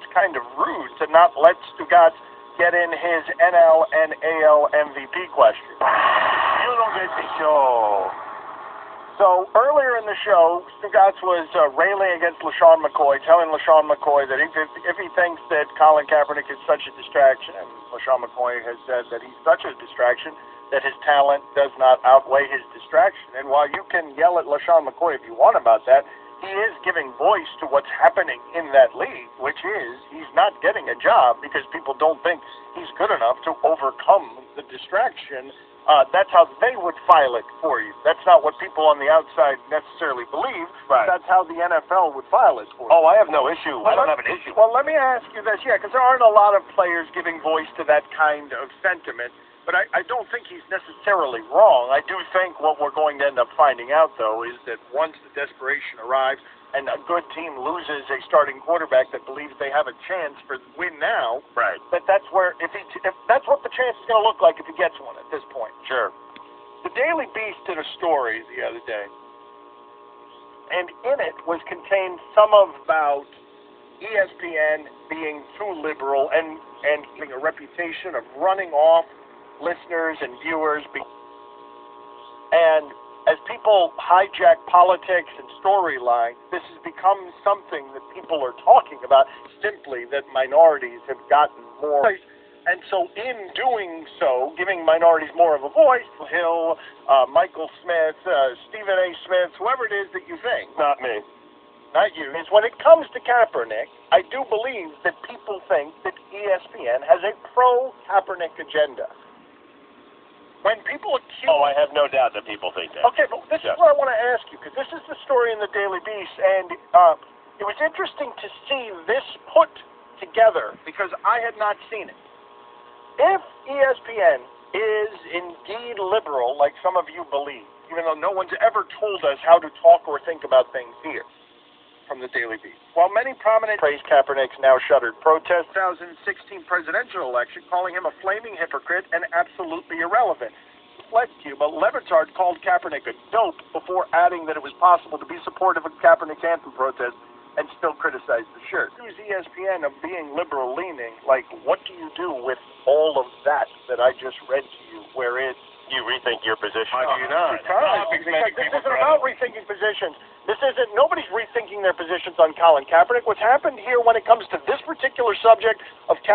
it's kind of rude to not let Stugotz get in his NL and AL MVP question. You don't get the show. So earlier in the show, Stugotz was railing against LeSean McCoy, telling LeSean McCoy that if he thinks that Colin Kaepernick is such a distraction, and LeSean McCoy has said that he's such a distraction, that his talent does not outweigh his distraction. And while you can yell at LeSean McCoy if you want about that, he is giving voice to what's happening in that league, which is he's not getting a job because people don't think he's good enough to overcome the distraction. That's how they would file it for you. That's not what people on the outside necessarily believe. Right. That's how the NFL would file it for you. Oh, I have no issue. I don't have an issue. Well, let me ask you this, because there aren't a lot of players giving voice to that kind of sentiment, but I don't think he's necessarily wrong. I do think what we're going to end up finding out, though, is that once the desperation arrives and a good team loses a starting quarterback that believes they have a chance for win now, Right. that's where if that's what the chance is going to look like if he gets one at this point. Sure. The Daily Beast did a story the other day, and in it was contained some about ESPN being too liberal and having a reputation of running off listeners and viewers. And as people hijack politics and storyline, this has become something that people are talking about, simply that minorities have gotten more voice. And so in doing so, giving minorities more of a voice, Hill, Michael Smith, Stephen A. Smith, whoever it is that you think, Not me. not you, is when it comes to Kaepernick, I do believe that people think that ESPN has a pro-Kaepernick agenda. When people accuse... Oh, I have no doubt that people think that. Okay, but this Yes. is what I want to ask you, because this is the story in the Daily Beast, and it was interesting to see this put together, because I had not seen it. If ESPN is indeed liberal, like some of you believe, even though no one's ever told us how to talk or think about things here, from the Daily Beast. While many prominent praise Kaepernick's now shuttered protest 2016 presidential election, calling him a flaming hypocrite and absolutely irrelevant. Reflect you, but Levitard called Kaepernick a dope before adding that it was possible to be supportive of Kaepernick's anthem protest and still criticize the shirt. Who's ESPN of being liberal-leaning? Like, what do you do with all of that I just read to you, where it's... You rethink your position. How do you not? Because this isn't about rethinking positions. Nobody's rethinking their positions on Colin Kaepernick. What's happened here when it comes to this particular subject of Kaepernick